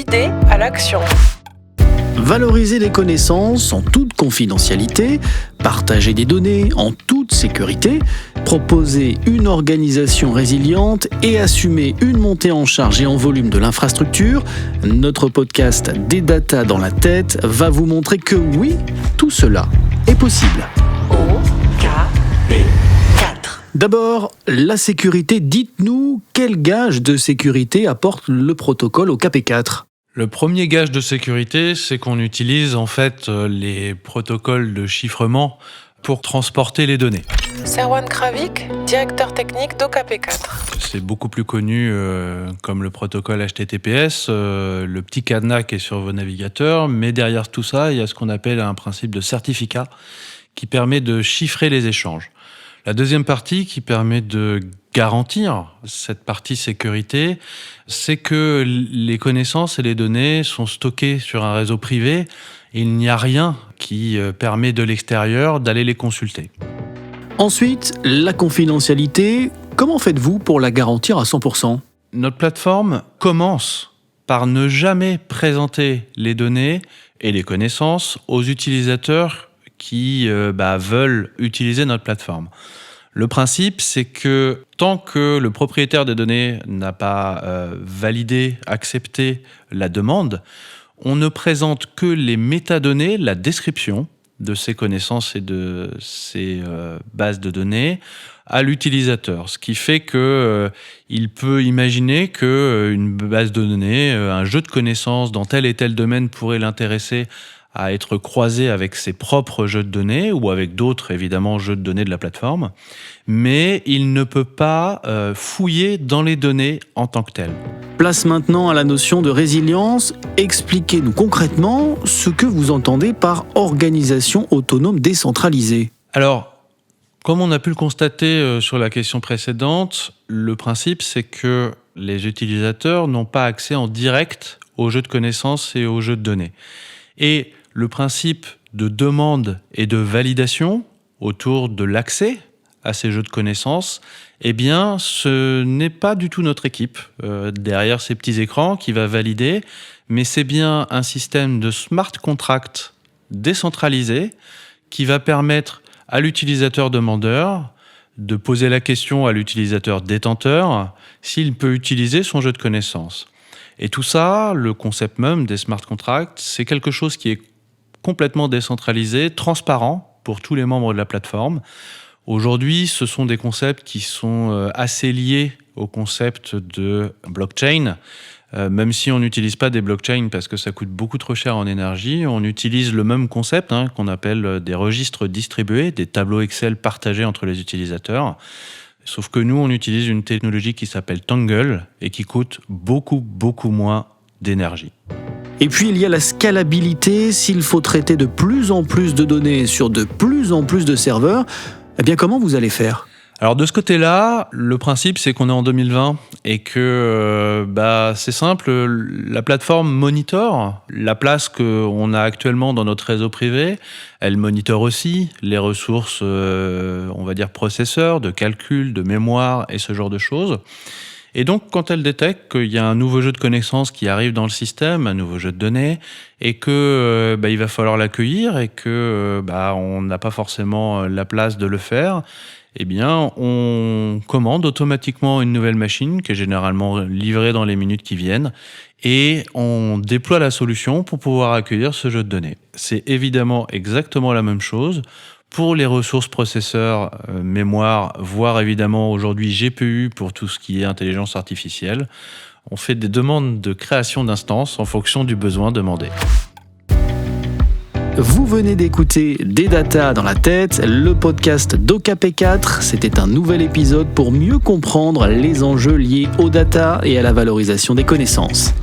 l'idée à l'action. Valoriser les connaissances en toute confidentialité, partager des données en toute sécurité, proposer une organisation résiliente et assumer une montée en charge et en volume de l'infrastructure, notre podcast Des Data dans la tête va vous montrer que oui, tout cela est possible. OKP4. D'abord, la sécurité. Dites-nous quel gage de sécurité apporte le protocole OKP4 ? Le premier gage de sécurité, c'est qu'on utilise en fait les protocoles de chiffrement pour transporter les données. Serwan Kravik, directeur technique d'OKP4. C'est beaucoup plus connu comme le protocole HTTPS, le petit cadenas qui est sur vos navigateurs, mais derrière tout ça, il y a ce qu'on appelle un principe de certificat qui permet de chiffrer les échanges. La deuxième partie qui permet de garantir cette partie sécurité, c'est que les connaissances et les données sont stockées sur un réseau privé et il n'y a rien qui permet de l'extérieur d'aller les consulter. Ensuite, la confidentialité. Comment faites-vous pour la garantir à 100%? Notre plateforme commence par ne jamais présenter les données et les connaissances aux utilisateurs qui veulent utiliser notre plateforme. Le principe, c'est que tant que le propriétaire des données n'a pas validé, accepté la demande, on ne présente que les métadonnées, la description de ces connaissances et de ces bases de données à l'utilisateur. Ce qui fait qu'il peut imaginer qu'une base de données, un jeu de connaissances dans tel et tel domaine pourrait l'intéresser à être croisé avec ses propres jeux de données ou avec d'autres, évidemment, jeux de données de la plateforme. Mais il ne peut pas fouiller dans les données en tant que telles. Place maintenant à la notion de résilience. Expliquez-nous concrètement ce que vous entendez par organisation autonome décentralisée. Alors, comme on a pu le constater sur la question précédente, le principe, c'est que les utilisateurs n'ont pas accès en direct aux jeux de connaissances et aux jeux de données. Et le principe de demande et de validation autour de l'accès à ces jeux de connaissances, eh bien, ce n'est pas du tout notre équipe derrière ces petits écrans qui va valider, mais c'est bien un système de smart contract décentralisé qui va permettre à l'utilisateur demandeur de poser la question à l'utilisateur détenteur s'il peut utiliser son jeu de connaissances. Et tout ça, le concept même des smart contracts, c'est quelque chose qui est complètement décentralisé, transparent pour tous les membres de la plateforme. Aujourd'hui, ce sont des concepts qui sont assez liés au concept de blockchain. Même si on n'utilise pas des blockchains parce que ça coûte beaucoup trop cher en énergie, on utilise le même concept qu'on appelle des registres distribués, des tableaux Excel partagés entre les utilisateurs. Sauf que nous, on utilise une technologie qui s'appelle Tangle et qui coûte beaucoup, beaucoup moins d'énergie. Et puis il y a la scalabilité. S'il faut traiter de plus en plus de données sur de plus en plus de serveurs, eh bien comment vous allez faire ? Alors de ce côté-là, le principe c'est qu'on est en 2020 et que c'est simple, la plateforme monitor la place qu'on a actuellement dans notre réseau privé, elle monitor aussi les ressources, on va dire processeurs, de calcul, de mémoire et ce genre de choses. Et donc quand elle détecte qu'il y a un nouveau jeu de connaissances qui arrive dans le système, un nouveau jeu de données, et que il va falloir l'accueillir et que on n'a pas forcément la place de le faire, eh bien, on commande automatiquement une nouvelle machine qui est généralement livrée dans les minutes qui viennent et on déploie la solution pour pouvoir accueillir ce jeu de données. C'est évidemment exactement la même chose pour les ressources processeurs, mémoire, voire évidemment aujourd'hui GPU pour tout ce qui est intelligence artificielle. On fait des demandes de création d'instances en fonction du besoin demandé. Vous venez d'écouter Des Data dans la tête, le podcast d'OKP4. C'était un nouvel épisode pour mieux comprendre les enjeux liés aux data et à la valorisation des connaissances.